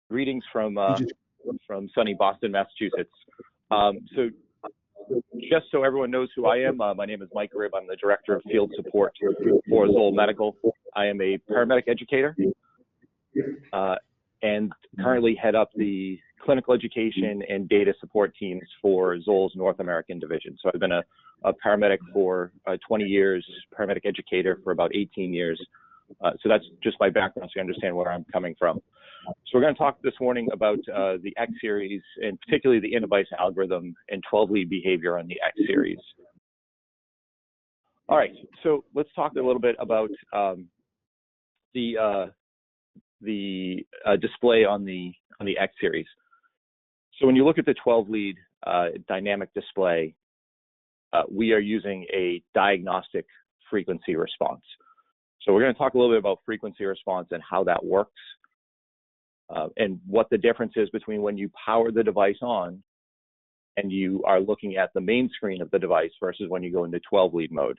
Greetings from sunny Boston, Massachusetts. So just so everyone knows who I am, my name is Mike Ribb. I'm the Director of Field Support for ZOLL Medical. I am a paramedic educator and currently head up the clinical education and data support teams for ZOLL's North American division. So I've been a paramedic for 20 years, paramedic educator for about 18 years. So that's just my background, so you understand where I'm coming from. So we're going to talk this morning about the X series, and particularly the in-device algorithm and 12-lead behavior on the X series. All right, so let's talk a little bit about the display on the X series. So when you look at the 12-lead dynamic display, we are using a diagnostic frequency response. So we're going to talk a little bit about frequency response and how that works, and what the difference is between when you power the device on and you are looking at the main screen of the device versus when you go into 12-lead mode.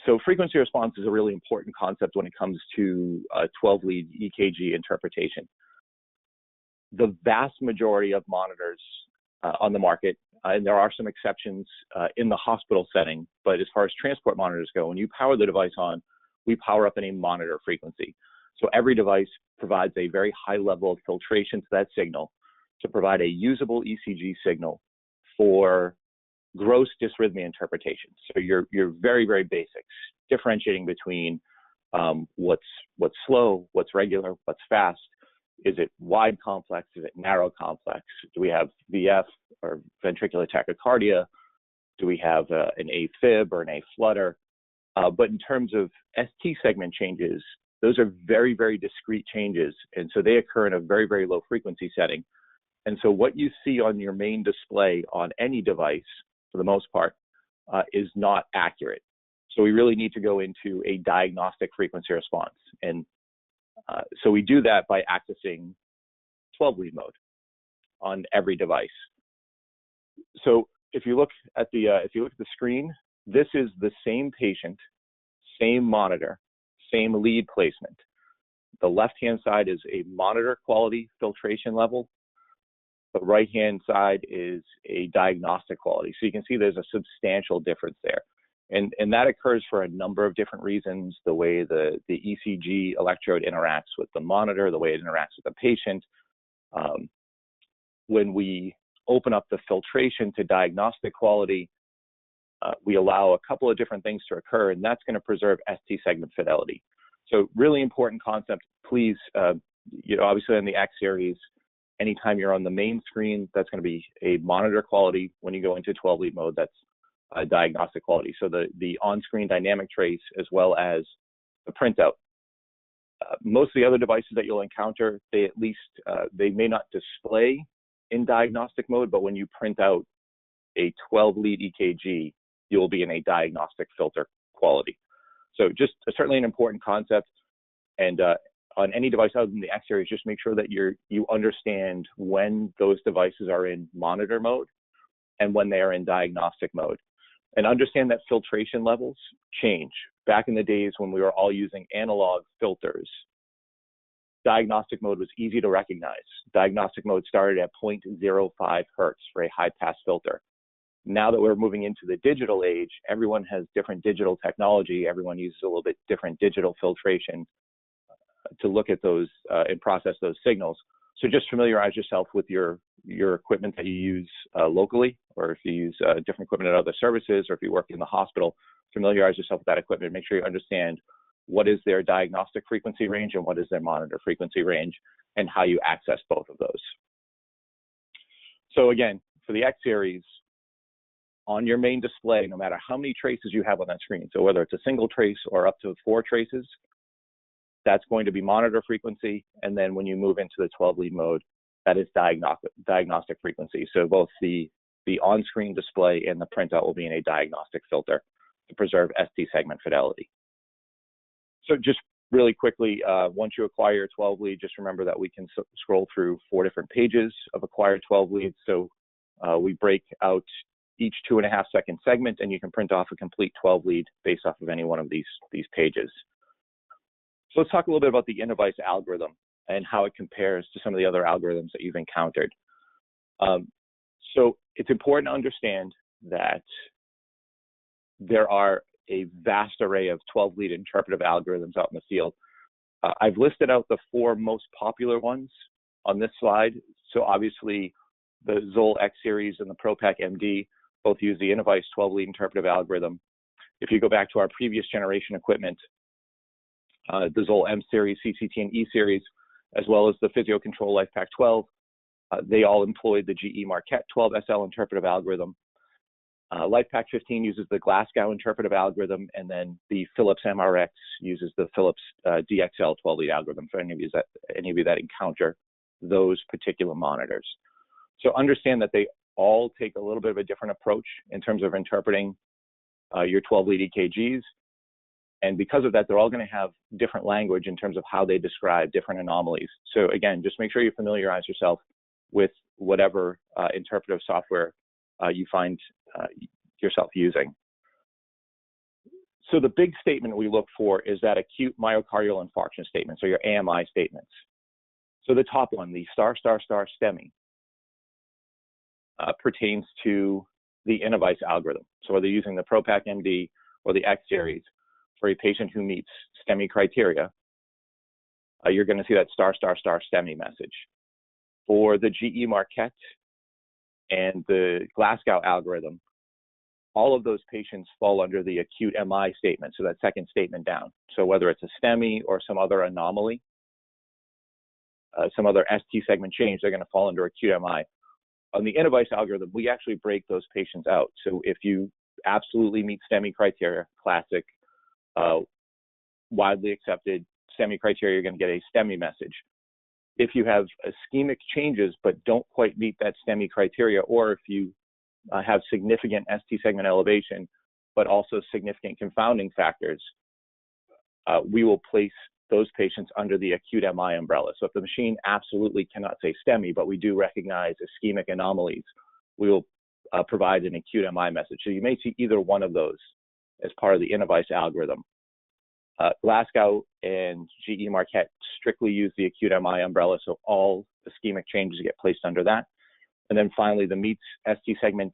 So frequency response is a really important concept when it comes to 12-lead EKG interpretation. The vast majority of monitors on the market, and there are some exceptions in the hospital setting, but as far as transport monitors go, when you power the device on, we power up in a monitor frequency. So every device provides a very high level of filtration to that signal to provide a usable ECG signal for gross dysrhythmia interpretation. So you're very, very basics, differentiating between what's slow, what's regular, what's fast. Is it wide complex? Is it narrow complex? Do we have VF or ventricular tachycardia? Do we have an AFib or an A-flutter? But in terms of ST segment changes, those are very, very discrete changes. And so they occur in a very, very low frequency setting. And so what you see on your main display on any device, for the most part, is not accurate. So we really need to go into a diagnostic frequency response. And so we do that by accessing 12-lead mode on every device. So if you look at the screen, this is the same patient, same monitor, same lead placement. The left-hand side is a monitor quality filtration level. The right-hand side is a diagnostic quality. So you can see there's a substantial difference there. And that occurs for a number of different reasons: the way the ECG electrode interacts with the monitor, the way it interacts with the patient. When we open up the filtration to diagnostic quality, we allow a couple of different things to occur, and that's going to preserve ST segment fidelity. So really important concept. Please, obviously on the X series, anytime you're on the main screen, that's going to be a monitor quality. When you go into 12-lead mode, that's diagnostic quality. So the on-screen dynamic trace as well as the printout. Most of the other devices that you'll encounter, they may not display in diagnostic mode, but when you print out a 12-lead EKG, you'll be in a diagnostic filter quality. So just certainly an important concept. And on any device other than the X series, just make sure that you understand when those devices are in monitor mode and when they are in diagnostic mode. And understand that filtration levels change. Back in the days when we were all using analog filters, diagnostic mode was easy to recognize. Diagnostic mode started at 0.05 hertz for a high-pass filter. Now that we're moving into the digital age, everyone has different digital technology. Everyone uses a little bit different digital filtration to look at those and process those signals. So just familiarize yourself with your equipment that you use locally, or if you use different equipment at other services, or if you work in the hospital, familiarize yourself with that equipment. Make sure you understand what is their diagnostic frequency range and what is their monitor frequency range, and how you access both of those. So again, for the X series, on your main display, no matter how many traces you have on that screen, so whether it's a single trace or up to 4 traces, that's going to be monitor frequency. And then when you move into the 12-lead mode, that is diagnostic frequency. So both the on-screen display and the printout will be in a diagnostic filter to preserve ST segment fidelity. So just really quickly, once you acquire your 12-lead, just remember that we can scroll through 4 different pages of acquired 12 leads. So we break out each 2.5-second segment, and you can print off a complete 12-lead based off of any one of these pages. So let's talk a little bit about the in-device algorithm. and how it compares to some of the other algorithms that you've encountered. So it's important to understand that there are a vast array of 12-lead interpretive algorithms out in the field. I've listed out the 4 most popular ones on this slide. So obviously, the ZOLL X series and the ProPak MD both use the Innovice 12-lead interpretive algorithm. If you go back to our previous generation equipment, the ZOLL M series, CCT, and E series, as well as the PhysioControl LifePak 12, they all employed the GE Marquette 12SL interpretive algorithm. LifePak 15 uses the Glasgow interpretive algorithm, and then the Philips MRX uses the Philips DXL 12-lead algorithm for any of you that encounter those particular monitors. So understand that they all take a little bit of a different approach in terms of interpreting your 12-lead EKGs. And because of that, they're all going to have different language in terms of how they describe different anomalies. So again, just make sure you familiarize yourself with whatever interpretive software you find yourself using. So the big statement we look for is that acute myocardial infarction statement, so your AMI statements. So the top one, the *** STEMI, pertains to the Innovice algorithm. So whether using the ProPak MD or the X series for a patient who meets STEMI criteria, you're going to see that *** STEMI message. For the GE Marquette and the Glasgow algorithm, all of those patients fall under the acute MI statement, so that second statement down. So whether it's a STEMI or some other anomaly, some other ST segment change, they're going to fall under acute MI. On the Innovice algorithm, we actually break those patients out. So if you absolutely meet STEMI criteria, classic, widely accepted STEMI criteria, you're going to get a STEMI message. If you have ischemic changes but don't quite meet that STEMI criteria, or if you have significant ST segment elevation but also significant confounding factors, we will place those patients under the acute MI umbrella. So if the machine absolutely cannot say STEMI, but we do recognize ischemic anomalies, we will provide an acute MI message. So you may see either one of those as part of the Innovice algorithm. Glasgow and GE Marquette strictly use the acute MI umbrella, so all ischemic changes get placed under that. And then finally, the meets ST segment,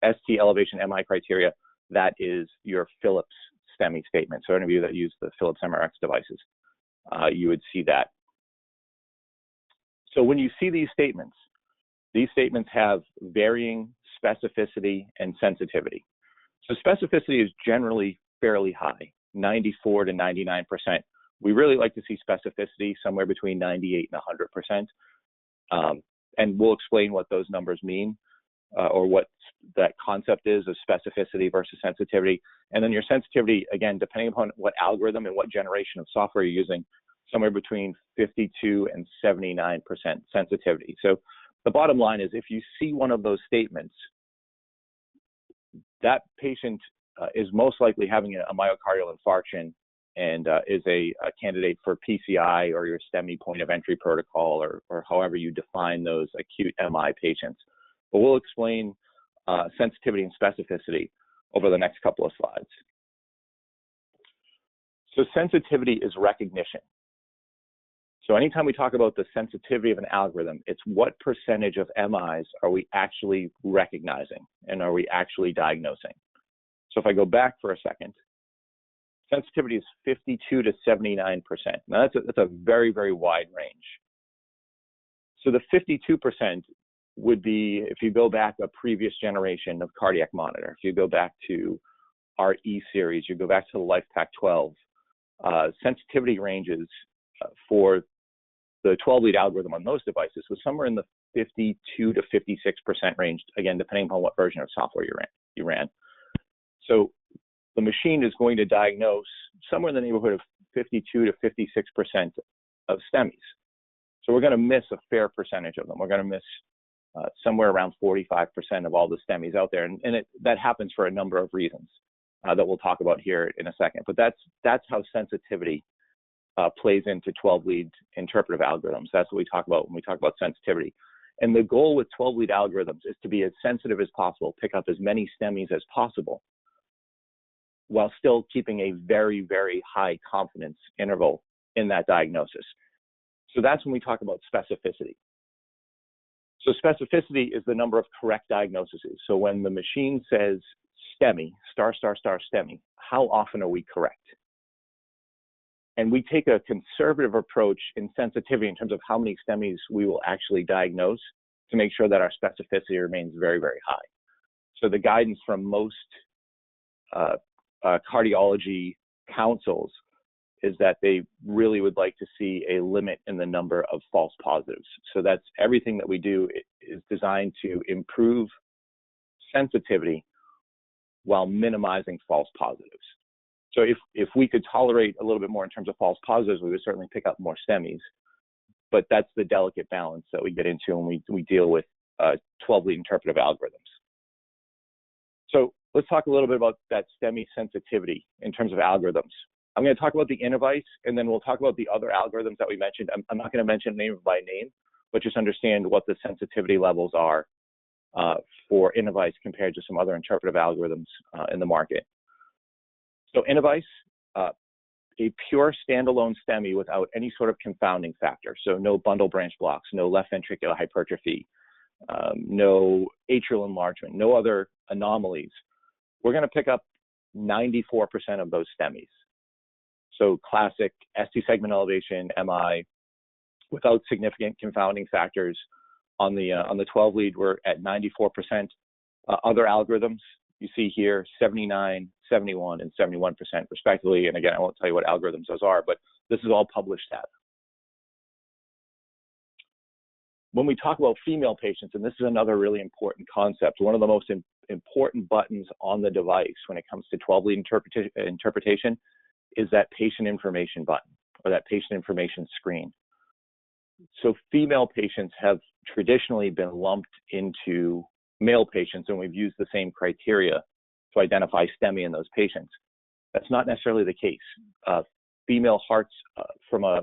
ST elevation MI criteria, that is your Philips STEMI statement. So any of you that use the Philips MRX devices, you would see that. So when you see these statements have varying specificity and sensitivity. So specificity is generally fairly high, 94 to 99%. We really like to see specificity somewhere between 98 and 100%. And we'll explain what those numbers mean, or what that concept is of specificity versus sensitivity. And then your sensitivity, again, depending upon what algorithm and what generation of software you're using, somewhere between 52 and 79% sensitivity. So the bottom line is, if you see one of those statements, that patient is most likely having a myocardial infarction and is a candidate for PCI or your STEMI point of entry protocol, or however you define those acute MI patients. But we'll explain sensitivity and specificity over the next couple of slides. So sensitivity is recognition. So anytime we talk about the sensitivity of an algorithm, it's what percentage of MIs are we actually recognizing and are we actually diagnosing. So if I go back for a second, sensitivity is 52 to 79%. Now that's a very, very wide range. So the 52% would be if you go back a previous generation of cardiac monitor. If you go back to our E series, you go back to the LifePak 12, sensitivity ranges for the 12-lead algorithm on those devices was somewhere in the 52 to 56% range, again, depending upon what version of software you ran. So the machine is going to diagnose somewhere in the neighborhood of 52 to 56% of STEMIs. So we're going to miss a fair percentage of them. We're going to miss somewhere around 45% of all the STEMIs out there. And that happens for a number of reasons that we'll talk about here in a second. But that's how sensitivity plays into 12-lead interpretive algorithms. That's what we talk about when we talk about sensitivity. And the goal with 12-lead algorithms is to be as sensitive as possible, pick up as many STEMIs as possible, while still keeping a very, very high confidence interval in that diagnosis. So that's when we talk about specificity. So specificity is the number of correct diagnoses. So when the machine says STEMI, star, star, star, STEMI, how often are we correct? And we take a conservative approach in sensitivity in terms of how many STEMIs we will actually diagnose to make sure that our specificity remains very, very high. So the guidance from most cardiology councils is that they really would like to see a limit in the number of false positives. So that's everything that we do is designed to improve sensitivity while minimizing false positives. So if we could tolerate a little bit more in terms of false positives, we would certainly pick up more STEMIs, but that's the delicate balance that we get into when we deal with 12-lead interpretive algorithms. So let's talk a little bit about that STEMI sensitivity in terms of algorithms. I'm going to talk about the Medidyne, and then we'll talk about the other algorithms that we mentioned. I'm not going to mention name by name, but just understand what the sensitivity levels are for Medidyne compared to some other interpretive algorithms in the market. So Medidyne, a pure standalone STEMI without any sort of confounding factor. So no bundle branch blocks, no left ventricular hypertrophy, no atrial enlargement, no other anomalies. We're going to pick up 94% of those STEMIs. So classic ST segment elevation, MI, without significant confounding factors. On the 12 lead, we're at 94%. Other algorithms you see here, 79, 71, and 71% respectively. And again, I won't tell you what algorithms those are, but this is all published data. When we talk about female patients, and this is another really important concept, one of the most important buttons on the device when it comes to 12-lead interpretation is that patient information button or that patient information screen. So female patients have traditionally been lumped into male patients, and we've used the same criteria to identify STEMI in those patients. That's not necessarily the case. Female hearts, from a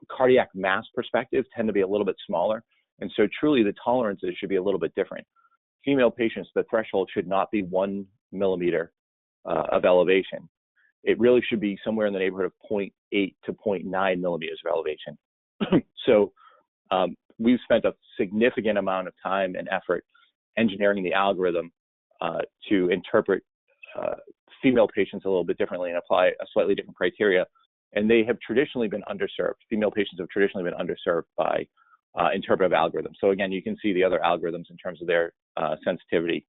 cardiac mass perspective, tend to be a little bit smaller, and so truly the tolerances should be a little bit different. Female patients, the threshold should not be 1 millimeter of elevation. It really should be somewhere in the neighborhood of 0.8 to 0.9 millimeters of elevation. So we've spent a significant amount of time and effort engineering the algorithm to interpret female patients a little bit differently and apply a slightly different criteria. And they have traditionally been underserved. Female patients have traditionally been underserved by interpretive algorithms. So again, you can see the other algorithms in terms of their sensitivity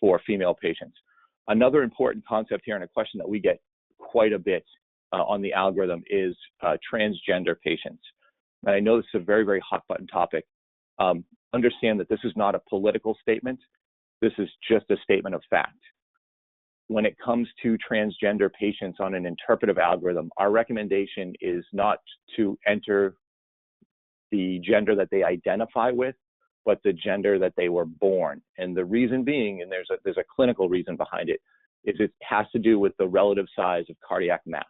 for female patients. Another important concept here, and a question that we get quite a bit on the algorithm, is transgender patients. And I know this is a very, very hot button topic. Understand that this is not a political statement. This is just a statement of fact. When it comes to transgender patients on an interpretive algorithm, our recommendation is not to enter the gender that they identify with, but the gender that they were born. And the reason being, and there's a clinical reason behind it, is it has to do with the relative size of cardiac mass.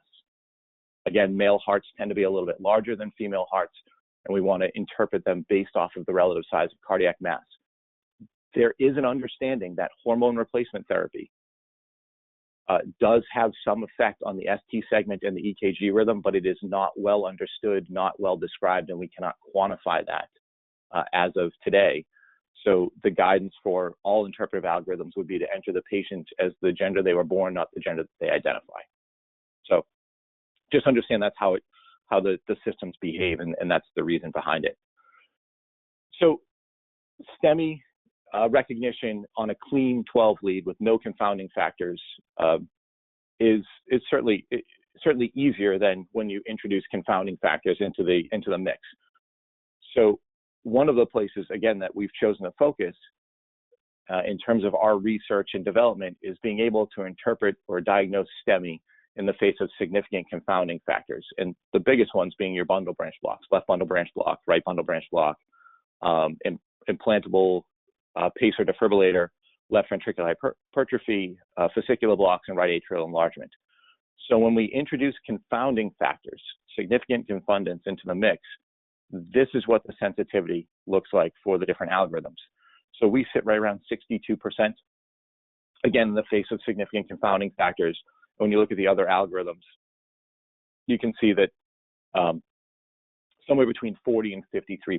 Again, male hearts tend to be a little bit larger than female hearts, and we want to interpret them based off of the relative size of cardiac mass. There is an understanding that hormone replacement therapy does have some effect on the ST segment and the EKG rhythm, but it is not well understood, not well described, and we cannot quantify that as of today. So the guidance for all interpretive algorithms would be to enter the patient as the gender they were born, not the gender that they identify. So just understand that's how the systems behave, and that's the reason behind it. So STEMI recognition on a clean 12 lead with no confounding factors is certainly easier than when you introduce confounding factors into the mix. So one of the places, again, that we've chosen to focus in terms of our research and development is being able to interpret or diagnose STEMI in the face of significant confounding factors. And the biggest ones being your bundle branch blocks, left bundle branch block, right bundle branch block, implantable pacer defibrillator, left ventricular hypertrophy, fascicular blocks, and right atrial enlargement. So when we introduce confounding factors, significant confundants into the mix, this is what the sensitivity looks like for the different algorithms. So we sit right around 62%, again, in the face of significant confounding factors. When you look at the other algorithms, you can see that somewhere between 40 and 53%.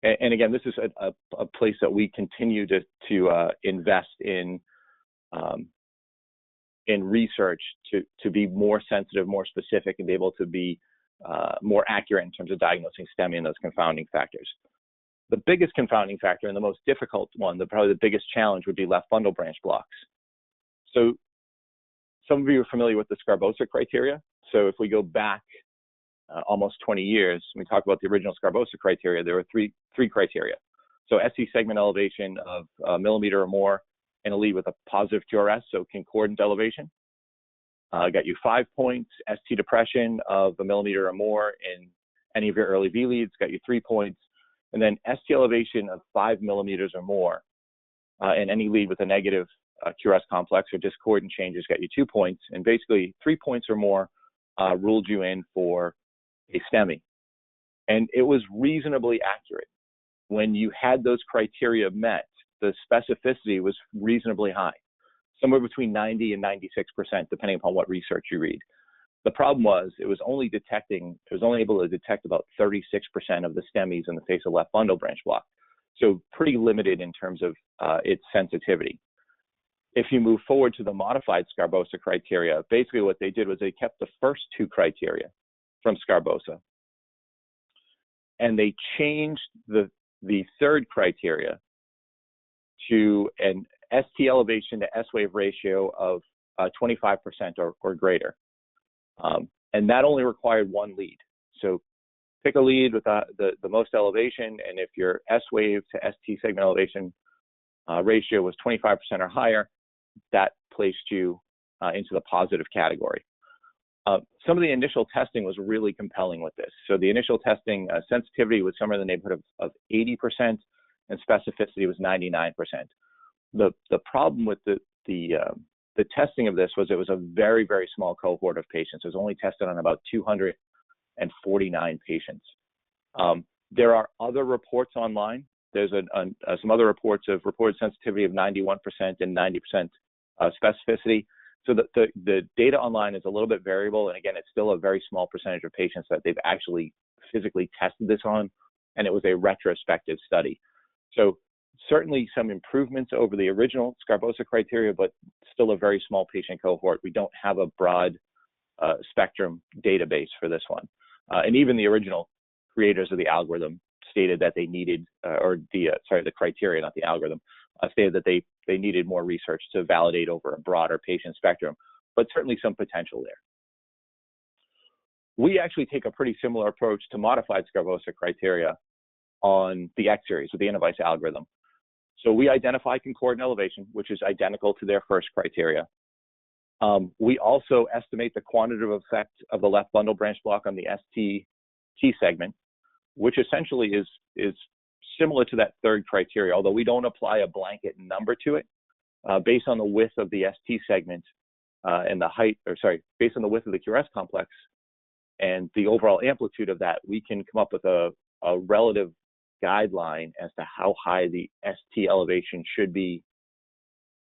And again, this is a place that we continue to invest in research to be more sensitive, more specific, and be able to be more accurate in terms of diagnosing STEMI and those confounding factors. The biggest confounding factor and the most difficult one, probably the biggest challenge, would be left bundle branch blocks. So some of you are familiar with the Sgarbossa criteria. So if we go back almost 20 years, we talk about the original Sgarbossa criteria, there were three criteria. So ST segment elevation of a millimeter or more in a lead with a positive QRS, so concordant elevation. Got you 5 points. ST depression of a millimeter or more in any of your early V leads, got you 3 points. And then ST elevation of 5 millimeters or more in any lead with a negative QRS complex or discordant changes, got you 2 points. And basically 3 points or more ruled you in for a STEMI. And it was reasonably accurate. When you had those criteria met, the specificity was reasonably high, somewhere between 90 and 96%, depending upon what research you read. The problem was it was only able to detect about 36% of the STEMIs in the face of left bundle branch block. So pretty limited in terms of its sensitivity. If you move forward to the modified Sgarbossa criteria, basically what they did was they kept the first two criteria from Sgarbossa, and they changed the third criteria to an ST elevation to S wave ratio of 25% or greater. And that only required one lead. So pick a lead with the most elevation, and if your S wave to ST segment elevation ratio was 25% or higher, that placed you into the positive category. Some of the initial testing was really compelling with this. So the initial testing sensitivity was somewhere in the neighborhood of 80%, and specificity was 99%. The problem with the testing of this was it was a very, very small cohort of patients. It was only tested on about 249 patients. There are other reports online. There's some other reports of reported sensitivity of 91% and 90% specificity. So the data online is a little bit variable, and again, it's still a very small percentage of patients that they've actually physically tested this on, and it was a retrospective study. So certainly some improvements over the original Sgarbossa criteria, but still a very small patient cohort. We don't have a broad spectrum database for this one. And even the original creators of the algorithm stated that they needed, the criteria, not the algorithm, stated that they needed more research to validate over a broader patient spectrum, but certainly some potential there. We actually take a pretty similar approach to modified Sgarbossa criteria on the X series with the Medidyne algorithm. So we identify concordant elevation, which is identical to their first criteria. We also estimate the quantitative effect of the left bundle branch block on the ST T segment, which essentially is similar to that third criteria, although we don't apply a blanket number to it. Based on the width of the ST segment and based on the width of the QRS complex and the overall amplitude of that, we can come up with a relative guideline as to how high the ST elevation should be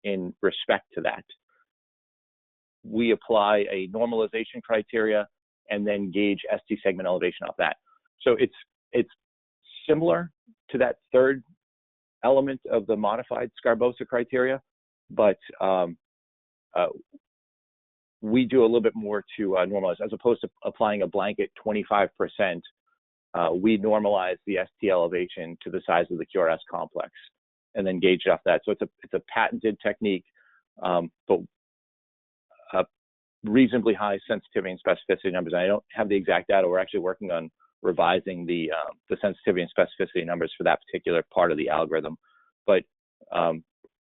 in respect to that. We apply a normalization criteria and then gauge ST segment elevation off that. So it's similar to that third element of the modified Sgarbossa criteria, but we do a little bit more to normalize. As opposed to applying a blanket 25%, we normalize the ST elevation to the size of the QRS complex and then gauge off that. So it's a patented technique, but reasonably high sensitivity and specificity numbers. And I don't have the exact data. We're actually working on revising the sensitivity and specificity numbers for that particular part of the algorithm. But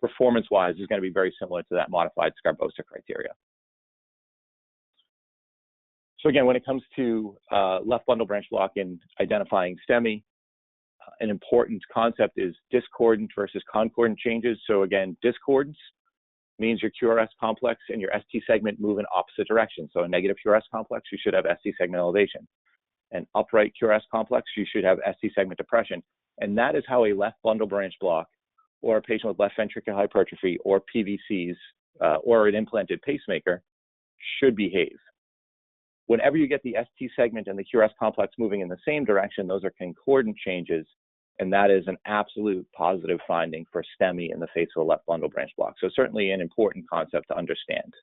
performance-wise, is going to be very similar to that modified Sgarbossa criteria. So again, when it comes to left bundle branch block in identifying STEMI, an important concept is discordant versus concordant changes. So again, discordance means your QRS complex and your ST segment move in opposite directions. So a negative QRS complex, you should have ST segment elevation. An upright QRS complex, you should have ST segment depression. And that is how a left bundle branch block or a patient with left ventricular hypertrophy or PVCs or an implanted pacemaker should behave. Whenever you get the ST segment and the QRS complex moving in the same direction, those are concordant changes, and that is an absolute positive finding for STEMI in the face of the left bundle branch block. So certainly an important concept to understand.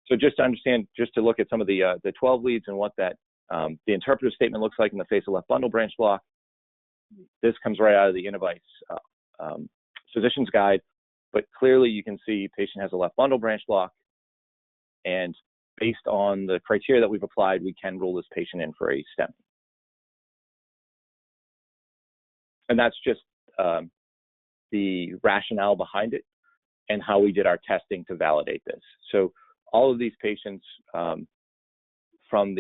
So just to look at some of the 12 leads and what that the interpretive statement looks like in the face of left bundle branch block. This comes right out of the Medidyne physician's guide, but clearly you can see patient has a left bundle branch block, and based on the criteria that we've applied, we can rule this patient in for a STEMI. And that's just the rationale behind it and how we did our testing to validate this. So all of these patients from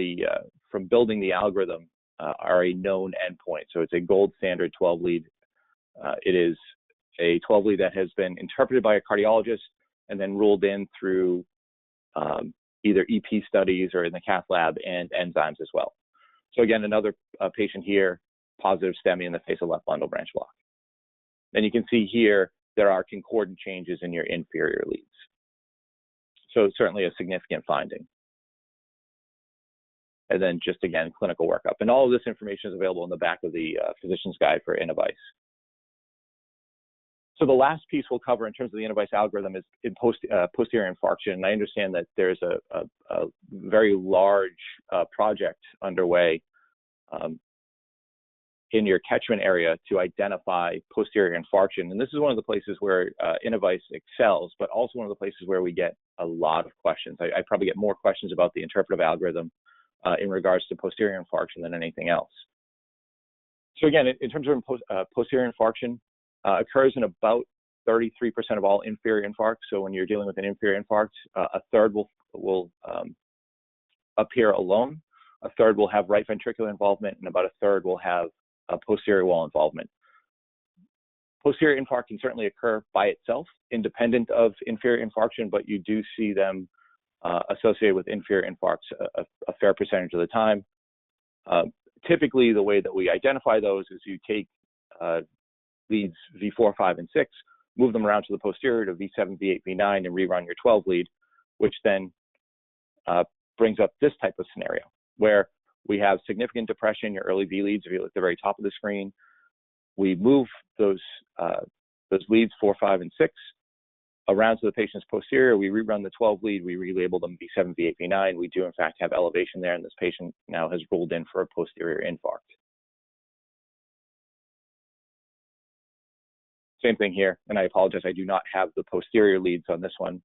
building the algorithm are a known endpoint. So it's a gold standard 12 lead. It is a 12 lead that has been interpreted by a cardiologist and then ruled in through either EP studies or in the cath lab and enzymes as well. So again, another patient here, positive STEMI in the face of left bundle branch block. Then you can see here, there are concordant changes in your inferior leads. So certainly a significant finding. And then just again, clinical workup. And all of this information is available in the back of the physician's guide for Medidyne. So the last piece we'll cover in terms of the Medidyne algorithm is in posterior infarction. And I understand that there's a very large project underway in your catchment area to identify posterior infarction. And this is one of the places where Medidyne excels, but also one of the places where we get a lot of questions. I probably get more questions about the interpretive algorithm in regards to posterior infarction than anything else. So again, in terms of posterior infarction, occurs in about 33% of all inferior infarcts. So when you're dealing with an inferior infarct, a third will appear alone, a third will have right ventricular involvement, and about a third will have posterior wall involvement. Posterior infarct can certainly occur by itself, independent of inferior infarction, but you do see them associated with inferior infarcts a fair percentage of the time. Typically, the way that we identify those is you take leads V4, 5, and 6, move them around to the posterior to V7, V8, V9, and rerun your 12 lead, which then brings up this type of scenario where we have significant depression in your early V leads. If you look at the very top of the screen, we move those leads 4, 5, and 6 around to the patient's posterior. We rerun the 12 lead. We relabel them V7, V8, V9. We do in fact have elevation there, and this patient now has ruled in for a posterior infarct. Same thing here, and I apologize, I do not have the posterior leads on this one,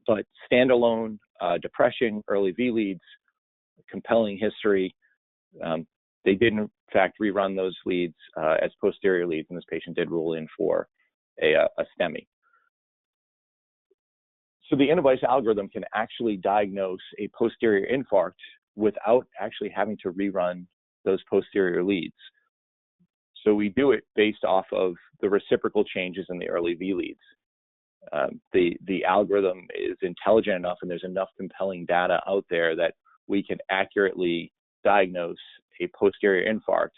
but standalone depression, early V leads, compelling history. They did in fact rerun those leads as posterior leads, and this patient did rule in for a STEMI. So the Medidyne algorithm can actually diagnose a posterior infarct without actually having to rerun those posterior leads. So we do it based off of the reciprocal changes in the early V leads. The algorithm is intelligent enough, and there's enough compelling data out there that we can accurately diagnose a posterior infarct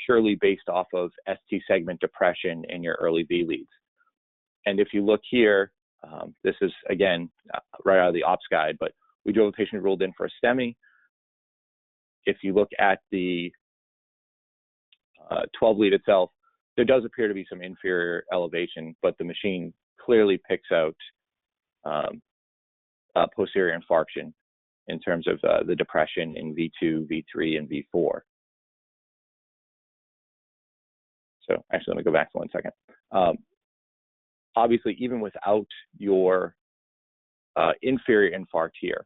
purely based off of ST segment depression in your early V leads. And if you look here, this is again right out of the ops guide, but we do have a patient ruled in for a STEMI. If you look at the 12 lead itself, there does appear to be some inferior elevation, but the machine clearly picks out posterior infarction in terms of the depression in V2, V3, and V4. So actually, let me go back for 1 second. Obviously, even without your inferior infarct here,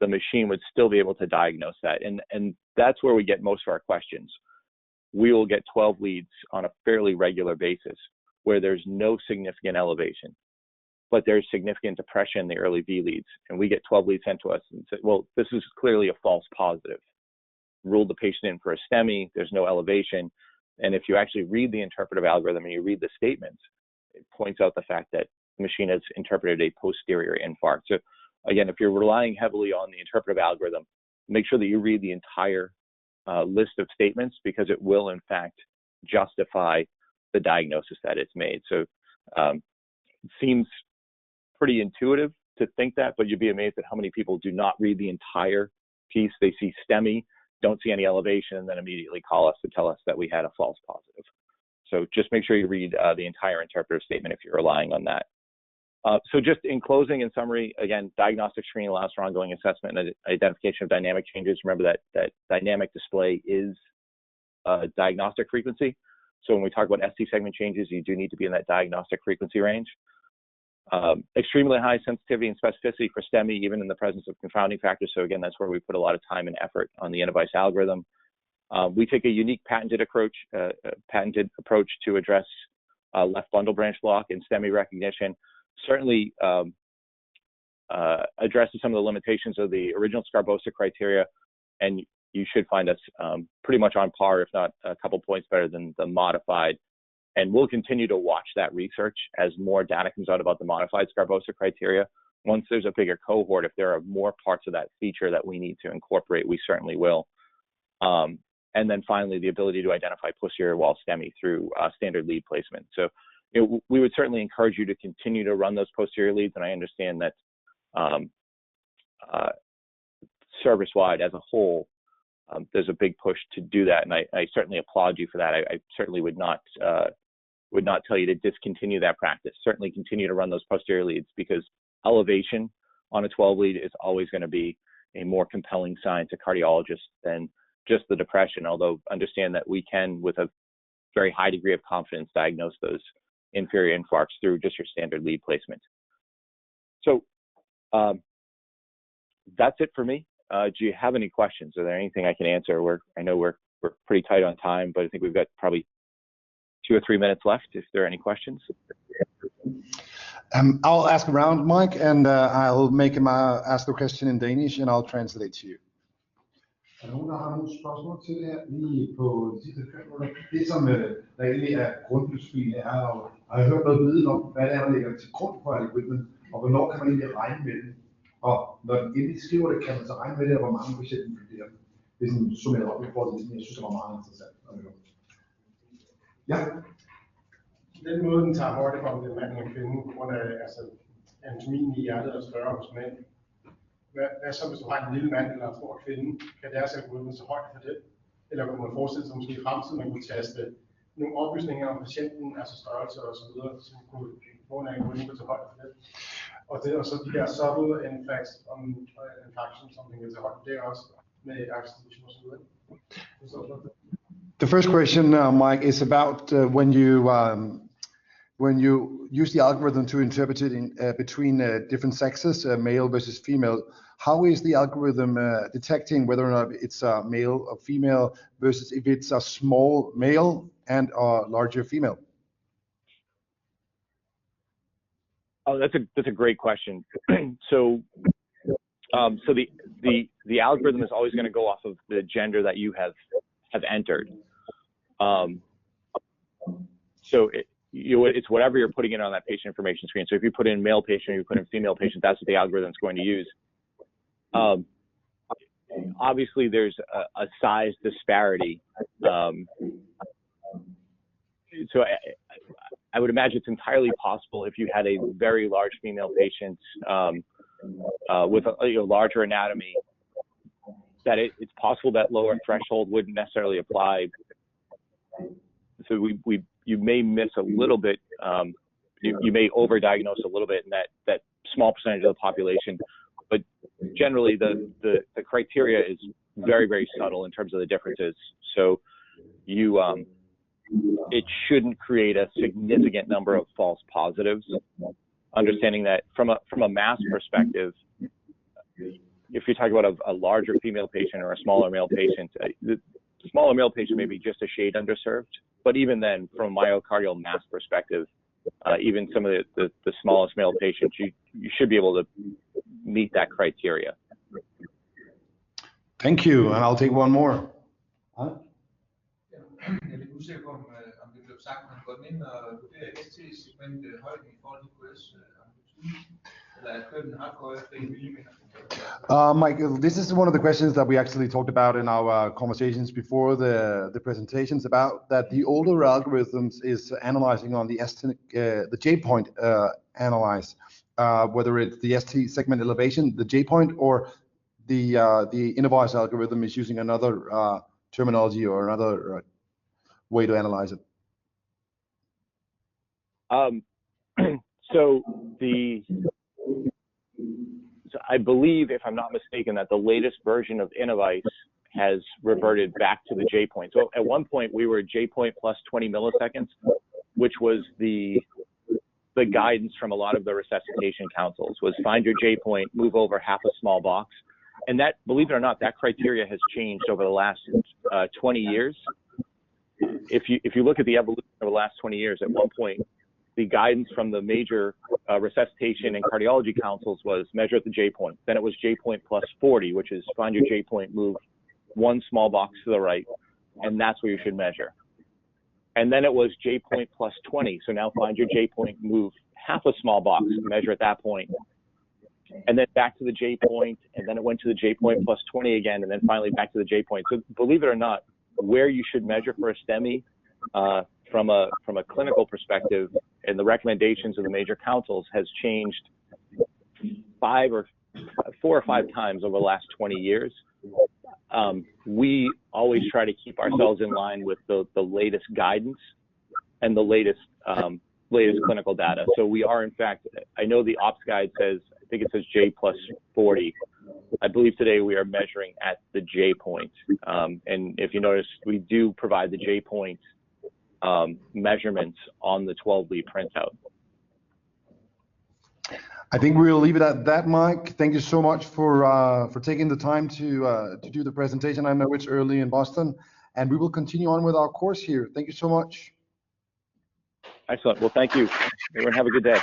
the machine would still be able to diagnose that. And that's where we get most of our questions. We will get 12 leads on a fairly regular basis where there's no significant elevation, but there's significant depression in the early V leads. And we get 12 leads sent to us and say, well, this is clearly a false positive. Ruled the patient in for a STEMI, there's no elevation. And if you actually read the interpretive algorithm and you read the statements, it points out the fact that the machine has interpreted a posterior infarct. So again, if you're relying heavily on the interpretive algorithm, make sure that you read the entire list of statements, because it will in fact justify the diagnosis that it's made. So it seems pretty intuitive, to think that, but you'd be amazed at how many people do not read the entire piece. They see STEMI, don't see any elevation, and then immediately call us to tell us that we had a false positive. So just make sure you read the entire interpretive statement if you're relying on that. So just in closing, in summary, again, diagnostic screening allows for ongoing assessment and identification of dynamic changes. Remember that dynamic display is diagnostic frequency. So when we talk about ST segment changes, you do need to be in that diagnostic frequency range. Extremely high sensitivity and specificity for STEMI, even in the presence of confounding factors. So again, that's where we put a lot of time and effort on the Medidyne algorithm. We take a unique patented approach to address left bundle branch block and STEMI recognition. Certainly addresses some of the limitations of the original Sgarbossa criteria, and you should find us pretty much on par, if not a couple points better than the modified. And we'll continue to watch that research as more data comes out about the modified Sgarbossa criteria. Once there's a bigger cohort, if there are more parts of that feature that we need to incorporate, we certainly will. And then finally, the ability to identify posterior wall STEMI through standard lead placement. So we would certainly encourage you to continue to run those posterior leads, and I understand that service-wide as a whole, there's a big push to do that, and I certainly applaud you for that. I certainly would not tell you to discontinue that practice. Certainly continue to run those posterior leads, because elevation on a 12 lead is always going to be a more compelling sign to cardiologists than just the depression, although understand that we can, with a very high degree of confidence, diagnose those inferior infarcts through just your standard lead placement. So that's it for me. Do you have any questions? Are there anything I can answer? I know we're pretty tight on time, but I think we've got probably 2 or 3 minutes left if there are any questions. I'll ask around, Mike, and I'll make him ask the question in Danish, and I'll translate to you. Er nogen, der har nogle spørgsmål til det her lige på de sidste 5 minutter? Det, som der egentlig er grundfilosofien, er at have hørt noget viden om, hvad det er, der ligger til grund for algoritmen, og hvornår kan man egentlig regne med den. Og når den endelig skriver det, kan man så regne med det, og hvor mange patienter inkluderer den. Det er sådan summeret op i forhold til det, som jeg synes, det var meget interessant at høre. Ja. Den måde, den tager højde for, om det er en mand eller en kvinde, på grund af anatomien i hjertet er større hos mænd. Hvad så, hvis du har en lille mand eller en stor kvinde? Kan deres algoritme så højt for det? Eller kunne man forestille sig måske i fremtiden, man kunne taste nogle oplysninger om patienten, altså størrelse og så videre, som kunne få en algoritme til højt for det? Og så de der subtle infection, som kan tage højt for det også med acceleration og så videre. The first question, Mike, is about when you use the algorithm to interpret it between different sexes, male versus female. How is the algorithm detecting whether or not it's a male or female versus if it's a small male and a larger female? Oh, that's a great question. So the algorithm is always going to go off of the gender that you have entered. So it's whatever you're putting in on that patient information screen. So if you put in male patient or you put in female patient, that's what the algorithm is going to use. Obviously, there's a size disparity. So I would imagine it's entirely possible if you had a very large female patient with a larger anatomy, that it's possible that lower threshold wouldn't necessarily apply. So you may miss a little bit, you may overdiagnose a little bit in that small percentage of the population, but generally the criteria is very, very subtle in terms of the differences. So it shouldn't create a significant number of false positives. Understanding that from a mass perspective, if you're talking about a larger female patient or a smaller male patient, the smaller male patient may be just a shade underserved. But even then, from a myocardial mass perspective, even some of the smallest male patients, you should be able to meet that criteria. Thank you, and I'll take one more. Jeg er lidt usikker på, om det blev sagt, man går ind og vurderer ST-segment højden i forhold til QS amplitude, eller er kønnen hardcore efter 1 millimeter? Mike, this is one of the questions that we actually talked about in our conversations before the presentations, about that the older algorithms is analyzing on the J-point analyze, whether it's the ST segment elevation, the J point, or the inner voice algorithm is using another terminology or another way to analyze it? So I believe, if I'm not mistaken, that the latest version of Innovice has reverted back to the J point. So at one point we were J point plus 20 milliseconds, which was the guidance from a lot of the resuscitation councils, was find your J point, move over half a small box. And that, believe it or not, that criteria has changed over the last 20 years. If you look at the evolution over the last 20 years, at one point, the guidance from the major resuscitation and cardiology councils was measure at the J point. Then it was J point plus 40, which is find your J point, move one small box to the right, and that's where you should measure. And then it was J point plus 20. So now find your J point, move half a small box, measure at that point. And then back to the J point, and then it went to the J point plus 20 again, and then finally back to the J point. So believe it or not, where you should measure for a STEMI from a clinical perspective and the recommendations of the major councils has changed 4 or 5 times over the last 20 years. We always try to keep ourselves in line with the latest guidance and the latest clinical data. So we are, in fact, I know the ops guide says, I think it says J plus 40. I believe today we are measuring at the J point. And if you notice, we do provide the J point measurements on the 12-lead printout. I think we'll leave it at that, Mike. Thank you so much for taking the time to do the presentation. I know it's early in Boston, and we will continue on with our course here. Thank you so much. Excellent. Well, thank you. Everyone have a good day.